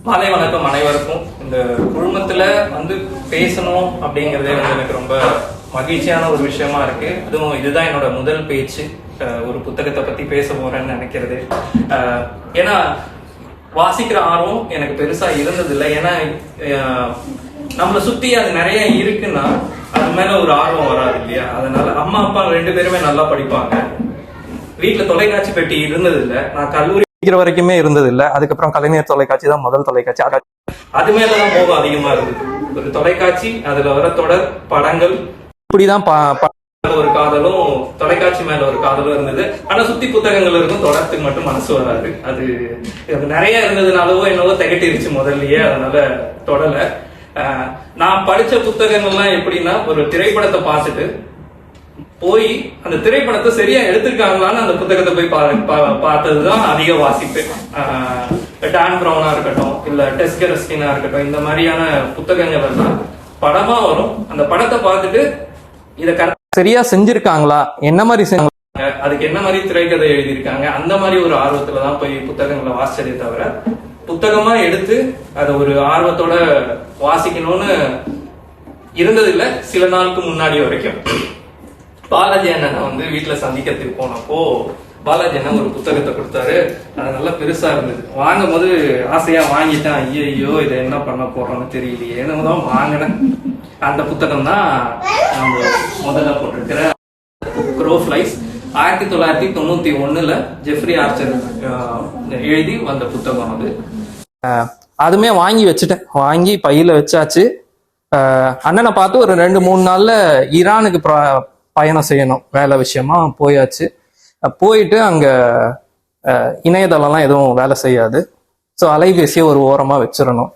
மாலை வணக்கம் அனைவருக்கும். இந்த குழுமத்துல வந்து பேசணும் அப்படிங்கிறதே வந்து எனக்கு ரொம்ப மகிழ்ச்சியான ஒரு விஷயமா இருக்கு. அதுவும் இதுதான் என்னோட முதல் பேச்சு ஒரு புத்தகத்தை பத்தி பேச போறேன்னு நினைக்கிறது. ஏன்னா வாசிக்கிற ஆர்வம் எனக்கு பெருசா இருந்ததில்லை. ஏன்னா நம்மளை சுத்தி அது நிறைய இருக்குன்னா அது மேல ஒரு ஆர்வம் வராது இல்லையா. அதனால அம்மா அப்பா 2 பேருமே நல்லா படிப்பாங்க. வீட்டுல தொலைக்காட்சி பெட்டி இருந்தது இல்லை. நான் கல்லூரி வரைக்குமே இருந்தது இல்லை. அதுக்கப்புறம் கலைஞர் தொலைக்காட்சி தான் முதல் தொலைக்காட்சி. அது மேலதான் மோகம் அதிகமா இருந்தது. ஒரு தொலைக்காட்சி, அதுல வர தொடர் படங்கள், இப்படிதான் ஒரு காதலும் தொலைக்காட்சி மேல ஒரு காதலும் இருந்தது. ஆனா சுத்தி புத்தகங்கள் இருக்கும், தொடர்த்துக்கு மட்டும் மனசு வராது. அது நிறைய இருந்ததுனாலவோ என்னவோ திகட்டிருச்சு முதல்லயே, அதனால தொடல. நான் படிச்ச புத்தகங்கள்லாம் எப்படின்னா, ஒரு திரைப்படத்தை பார்த்துட்டு போய் அந்த திரைப்படத்தை சரியா எடுத்திருக்காங்களான்னு அந்த புத்தகத்தை போய் பார்த்ததுதான் அதிக வாசிப்பு. டான் ப்ரௌனா இருக்கட்டும், இல்ல டெஸ்கரஸ்டினா இருக்கட்டும், இந்த மாதிரியான புத்தகங்கள் எல்லாம் படமா வரும். அந்த படத்தை பார்த்துட்டு இதை சரியா செஞ்சிருக்காங்களா, என்ன மாதிரி செஞ்சாங்க, அதுக்கு என்ன மாதிரி திரைக்கதை எழுதியிருக்காங்க, அந்த மாதிரி ஒரு ஆர்வத்துலதான் போய் புத்தகங்களை வாசிச்சதே தவிர புத்தகமா எடுத்து அதை ஒரு ஆர்வத்தோட வாசிக்கணும்னு இருந்ததில்லை. சில நாளுக்கு முன்னாடி வரைக்கும் பாலாஜி அண்ணனை வந்து வீட்டுல சந்திக்கிறதுக்கு போனப்போ பாலாஜி அண்ணன் ஒரு புத்தகத்தை கொடுத்தாரு. அது நல்லா பெருசா இருந்தது. வாங்கும் போது ஆசையா வாங்கிட்டேன். ஐயோ இதை என்ன பண்ண போறோம்னு தெரியலையே, என்னதான் வாங்கினேன். அந்த புத்தகம் தான் நம்ம முதல்ல போட்டிருக்கிற க்ரோ ஃப்ளைஸ். 1991 ஜெஃப்ரி ஆர்ச்சர் எழுதி வந்த புத்தகம் அது. அதுமே வாங்கி வச்சுட்டேன். வாங்கி பையில வச்சாச்சு. அண்ணனை பார்த்து ஒரு 2-3 நாள்ல ஈரானுக்கு பயணம் செய்யணும், வேலை விஷயமா போயாச்சு. போயிட்டு அங்க இணையதளம்லாம் எதுவும் வேலை செய்யாது. ஸோ அலைபேசியை ஒரு ஓரமா வச்சிடணும்.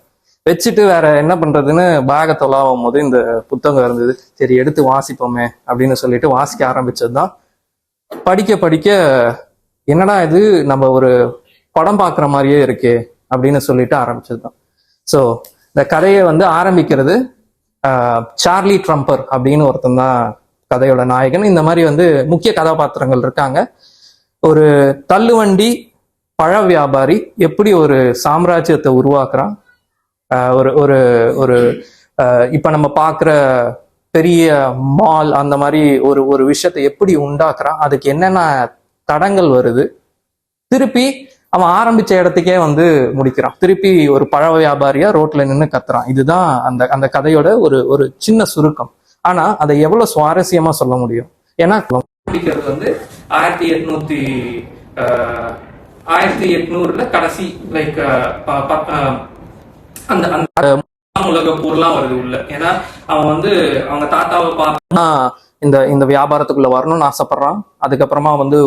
வச்சுட்டு வேற என்ன பண்றதுன்னு பேகை தொலாவும் போது இந்த புத்தகம் இருந்தது. சரி எடுத்து வாசிப்போமே அப்படின்னு சொல்லிட்டு வாசிக்க ஆரம்பிச்சதுதான். படிக்க படிக்க என்னடா இது, நம்ம ஒரு படம் பார்க்குற மாதிரியே இருக்கே அப்படின்னு சொல்லிட்டு ஆரம்பிச்சதுதான். ஸோ இந்த கதையை வந்து ஆரம்பிக்கிறது சார்லி ட்ரம்பர் அப்படின்னு ஒருத்தன் தான் கதையோட நாயகன். இந்த மாதிரி வந்து முக்கிய கதாபாத்திரங்கள் இருக்காங்க. ஒரு தள்ளுவண்டி பழ வியாபாரி எப்படி ஒரு சாம்ராஜ்யத்தை உருவாக்குறான், ஒரு ஒரு ஒரு இப்ப நம்ம பார்க்குற பெரிய மால் அந்த மாதிரி ஒரு ஒரு விஷயத்தை எப்படி உண்டாக்குறான், அதுக்கு என்னென்ன தடங்கள் வருது, திருப்பி அவன் ஆரம்பிச்ச இடத்துக்கே வந்து முடிக்கிறான். திருப்பி ஒரு பழ வியாபாரியா ரோட்ல நின்று கத்துறான். இதுதான் அந்த அந்த கதையோட ஒரு ஒரு சின்ன சுருக்கம். ஆனா அதை எவ்வளவு சுவாரஸ்யமா சொல்ல முடியும். ஏன்னா வந்து 1800 கடைசி லைக் அந்த உலக போர்லாம் வருது உள்ள. ஏன்னா அவன் வந்து அவங்க தாத்தாவை பார்த்தா இந்த இந்த வியாபாரத்துக்குள்ள வரணும்னு ஆசைப்படுறான். அதுக்கப்புறமா வந்து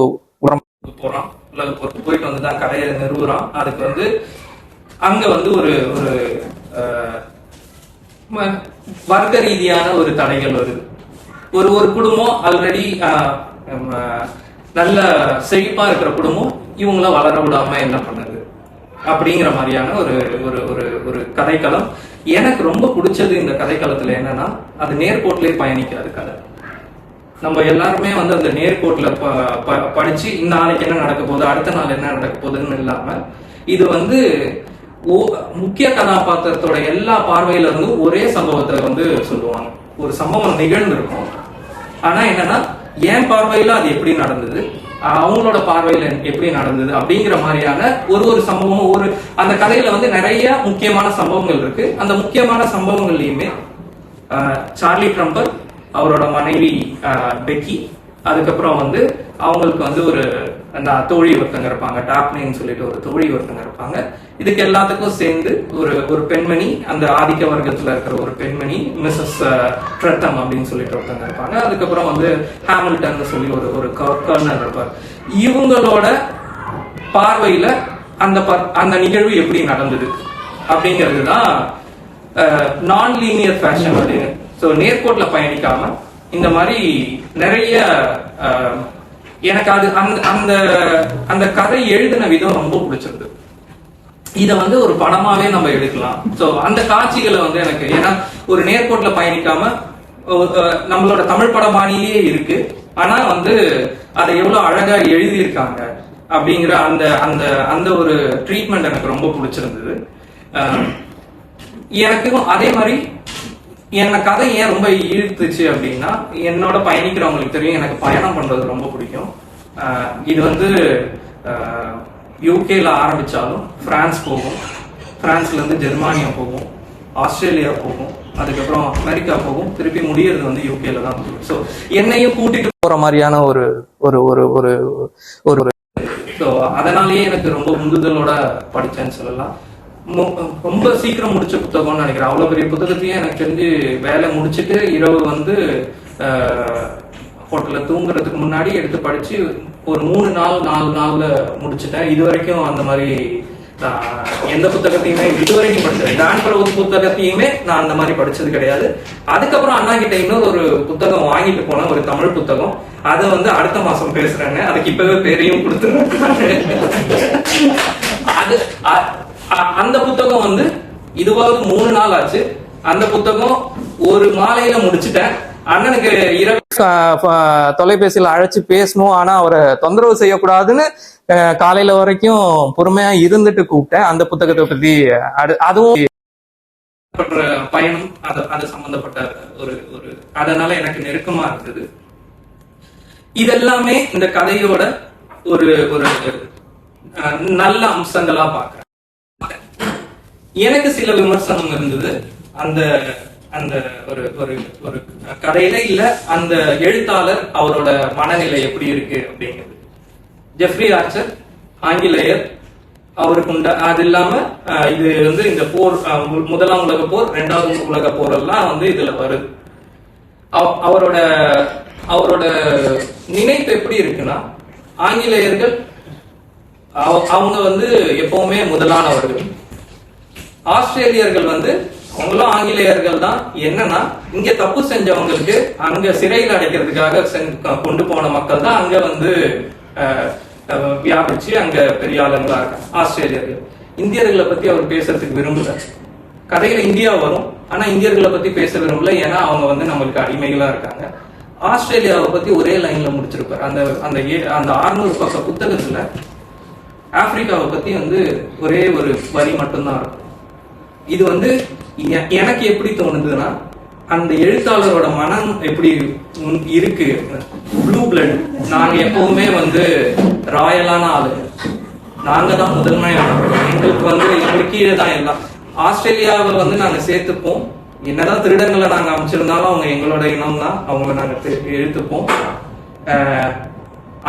போறான், உலக போருக்கு போயிட்டு வந்துதான் கடையை நிறுவுறான். அதுக்கு வந்து அங்க வந்து ஒரு ஒரு வர்க்க ரீதியான ஒரு தடைகள் வருது. ஒரு ஒரு குடும்பம் ஆல்ரெடி நல்ல செழிப்பா இருக்கிற குடும்பம் இவங்கள வளர விடாம என்ன பண்ணுது அப்படிங்கிற மாதிரியான ஒரு ஒரு ஒரு ஒரு கதைக்களம். எனக்கு ரொம்ப பிடிச்சது இந்த கதைக்களத்துல என்னன்னா, அது நேர்கோட்டிலே பயணிக்காது கதை. நம்ம எல்லாருமே வந்து அந்த நேர்கோட்டில படிச்சு இந்த நாளைக்கு என்ன நடக்க போகுது, அடுத்த நாள் என்ன நடக்க போகுதுன்னு இல்லாம, இது வந்து முக்கிய கதாபாத்திரத்தோட எல்லா பார்வையில இருந்து ஒரே சம்பவத்தை வந்து சொல்லுவாங்க. ஒரு சம்பவம் நிகழ்ந்து இருக்கும். ஆனா என்னன்னா, என் பார்வையில அது எப்படி நடந்தது, அவங்களோட பார்வையில எப்படி நடந்தது அப்படிங்கிற மாதிரியான ஒரு ஒரு சம்பவம். ஒரு அந்த கதையில வந்து நிறைய முக்கியமான சம்பவங்கள் இருக்கு. அந்த முக்கியமான சம்பவங்கள்லயுமே சார்லி ட்ரம்பர், அவரோட மனைவி பெக்கி, அதுக்கப்புறம் வந்து அவங்களுக்கு வந்து ஒரு அந்த தோழி ஒருத்தங்க இருப்பாங்க, டாப்னின்னு சொல்லிட்டு ஒரு தோழி ஒருத்தங்க இருப்பாங்க. இதுக்கு எல்லாத்துக்கும் சேர்ந்து ஒரு ஒரு பெண்மணி, அந்த ஆதிக்க வர்க்கத்துல இருக்கிற ஒரு பெண்மணி, மிஸ்ஸஸ் ட்ரெட்டம் அப்படின்னு சொல்லிட்டு ஒருத்தங்க இருப்பாங்க. அதுக்கப்புறம் வந்து ஹாமில்டன் சொல்லி ஒரு ஒரு கர்னல் இருப்பார். இவங்களோட பார்வையில அந்த அந்த நிகழ்வு எப்படி நடந்தது அப்படிங்கிறது தான் நான் லீனியர் ஃபேஷன் அப்படின்னு. ஸோ நேர்கோட்ல பயணிக்காம இந்த மாதிரி நிறைய எனக்கு அது அந்த அந்த கதை எழுதின விதம் ரொம்ப பிடிச்சிருந்தது. இதை வந்து ஒரு படமாவே நம்ம எடுக்கலாம். ஸோ அந்த காட்சிகளை வந்து எனக்கு, ஏன்னா ஒரு நேர்கோட்டில் பயணிக்காம நம்மளோட தமிழ் படமானிலேயே இருக்கு. ஆனா வந்து அதை எவ்வளவு அழகா எழுதியிருக்காங்க அப்படிங்கிற அந்த அந்த அந்த ஒரு ட்ரீட்மெண்ட் எனக்கு ரொம்ப பிடிச்சிருந்தது. எனக்கும் அதே மாதிரி என்ன கதை ஏன் ரொம்ப இழுத்துச்சு அப்படின்னா, என்னோட பயணிக்கிறவங்களுக்கு தெரியும் எனக்கு பயணம் பண்றது ரொம்ப பிடிக்கும். இது வந்து யூகேல ஆரம்பிச்சாலும் பிரான்ஸ் போகும், பிரான்ஸ்ல இருந்து ஜெர்மானியா போகும், ஆஸ்திரேலியா போகும், அதுக்கப்புறம் அமெரிக்கா போகும், திருப்பி முடியறது வந்து யூகேல தான் போகும். ஸோ என்னையும் கூட்டிட்டு போற மாதிரியான ஒரு ஒரு ஒரு ஒரு ஒரு ஸோ அதனாலேயே எனக்கு ரொம்ப உந்துதலோட படிச்சேன்னு சொல்லலாம். ரொம்ப சீக்கிரம் முடிச்ச புத்தகம்னு நினைக்கிறேன். அவ்வளோ பெரிய புத்தகத்தையும் எனக்கு தெரிஞ்சு வேலை முடிச்சுட்டு இரவு வந்து ஹோட்டலில் தூங்குறதுக்கு முன்னாடி எடுத்து படிச்சு ஒரு 4 நாள்ல முடிச்சுட்டேன். இது வரைக்கும் அந்த மாதிரி எந்த புத்தகத்தையுமே இதுவரைக்கும் படிச்சது, டான் பிரபு புத்தகத்தையுமே நான் அந்த மாதிரி படிச்சது கிடையாது. அதுக்கப்புறம் அண்ணா கிட்ட இன்னொரு ஒரு புத்தகம் வாங்கிட்டு போனேன், ஒரு தமிழ் புத்தகம். அதை வந்து அடுத்த மாசம் பேசுறேன்னு, அதுக்கு இப்பவே பேரையும் கொடுத்துருவேன். அது அந்த புத்தகம் வந்து இதுவாவது 3 நாள் ஆச்சு. அந்த புத்தகம் ஒரு மாலையில முடிச்சுட்டேன். அண்ணனுக்கு இரவு தொலைபேசியில அழைச்சு பேசணும், ஆனா அவரை தொந்தரவு செய்யக்கூடாதுன்னு காலையில வரைக்கும் பொறுமையா இருந்துட்டு கூப்பிட்டேன். அந்த புத்தகத்தை பத்தி அதுவும் பயணம் அது சம்பந்தப்பட்ட ஒரு ஒரு அதனால எனக்கு நெருக்கமா இருந்தது. இதெல்லாமே இந்த கதையோட ஒரு ஒரு நல்ல அம்சங்களா பார்க்கிறேன். எனக்கு சில விமர்சனம் இருந்தது அந்த அந்த ஒரு ஒரு ஒரு கதையில இல்ல, அந்த எழுத்தாளர் அவரோட மனநிலை எப்படி இருக்கு அப்படிங்கிறது. ஜெஃப்ரி ஆர்ச்சர் ஆங்கிலேயர், அவருக்கு உண்ட அது இல்லாம இது வந்து இந்த போர், முதலாம் உலக போர், 2வது உலக போர் எல்லாம் வந்து இதுல வருது. அவரோட அவரோட நினைப்பு எப்படி இருக்குன்னா, ஆங்கிலேயர்கள் அவங்க வந்து எப்பவுமே முதலானவர்கள், ஆஸ்திரேலியர்கள் வந்து அவங்களும் ஆங்கிலேயர்கள் தான். என்னன்னா இங்க தப்பு செஞ்சவங்களுக்கு அங்க சிறையில் அடைக்கிறதுக்காக கொண்டு போன மக்கள் தான் அங்க வந்து வியாபிச்சு அங்க பெரிய ஆளுங்களா இருக்காங்க ஆஸ்திரேலியர்கள். இந்தியர்களை பத்தி அவர் பேசுறதுக்கு விரும்பல. கதையில இந்தியா வரும், ஆனா இந்தியர்களை பத்தி பேச விரும்பல, ஏன்னா அவங்க வந்து நம்மளுக்கு அடிமைகளா இருக்காங்க. ஆஸ்திரேலியாவை பத்தி ஒரே லைன்ல முடிச்சிருப்பார். அந்த அந்த அந்த 600 பக்க புத்தகத்துல ஆப்பிரிக்காவை பத்தி வந்து ஒரே ஒரு வரி மட்டும்தான் இருக்கும். இது வந்து எனக்கு எப்படி தோணுதுன்னா, அந்த எழுத்தாளரோட மனம் எப்படி இருக்கு, ப்ளூ பிளட். நாங்க எப்பவுமே வந்து ராயலான ஆளு, நாங்க தான் முதன்மையானவர்கள், எங்களுக்கு வந்து எங்களுக்கு கீழே தான் எல்லாம். ஆஸ்திரேலியாவை வந்து நாங்க சேர்த்துப்போம், என்னதான் திருடங்களை நாங்க அமைச்சிருந்தாலும் அவங்க எங்களோட இனம் தான், அவங்கள நாங்க எழுத்துப்போம்.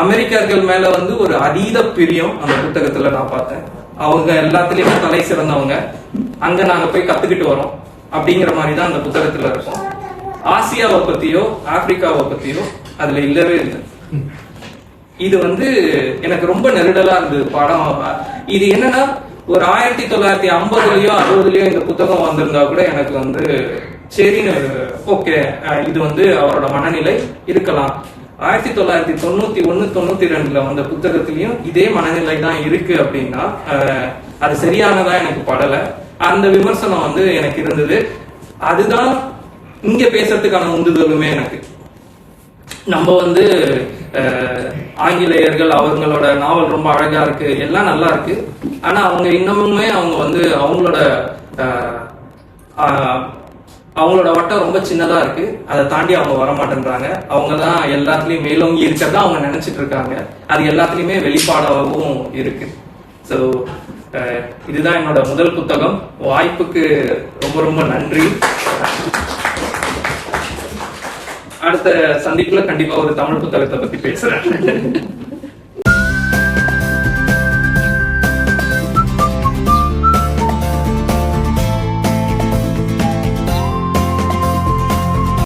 அமெரிக்கர்கள் மேல வந்து ஒரு அதீத பிரியம் அந்த புத்தகத்துல நான் பார்த்தேன். அவங்க எல்லாத்துலயுமே தலை சிறந்தவங்க, அங்க நாங்க போய் கத்துக்கிட்டு வரோம் அப்படிங்கிற மாதிரி தான் அந்த புத்தகத்துல இருக்கும். ஆசியாவை பத்தியோ ஆப்பிரிக்காவை பத்தியோ அதுல இல்லவே இல்லை. இது வந்து எனக்கு ரொம்ப நெருடலா இருந்தது படம். இது என்னன்னா, ஒரு 1950லயோ 60லயோ இந்த புத்தகம் வந்திருந்தா கூட எனக்கு வந்து சரின்னு, ஓகே இது வந்து அவரோட மனநிலை இருக்கலாம். 1991 92ல வந்த புத்தகத்திலையும் இதே மனநிலை தான் இருக்கு அப்படின்னா அது சரியானதா எனக்கு படல. அந்த விமர்சனம் வந்து எனக்கு இருந்தது. அதுதான் இங்க பேசுறதுக்கான உந்துதலுமே எனக்கு. நம்ம வந்து ஆங்கிலேயர்கள் அவங்களோட நாவல் ரொம்ப அழகா இருக்கு, எல்லாம் நல்லா இருக்கு, ஆனா அவங்க இன்னமுமே அவங்க வந்து அவங்களோட வட்டம் ரொம்ப சின்னதா இருக்கு. அதை தாண்டி அவங்க வரமாட்டேன்றாங்க. அவங்க தான் எல்லாத்துலயும் மேலோங்கி இருக்கிறதா அவங்க நினைச்சிட்டு இருக்காங்க. அது எல்லாத்துலயுமே வெளிப்பாடாகவும் இருக்கு. ஸோ இதுதான் என்னோட முதல் புத்தகம். வாய்ப்புக்கு ரொம்ப ரொம்ப நன்றி. அடுத்த சந்திப்புல கண்டிப்பா ஒரு தமிழ் புத்தகத்தை பத்தி பேசுறேன்.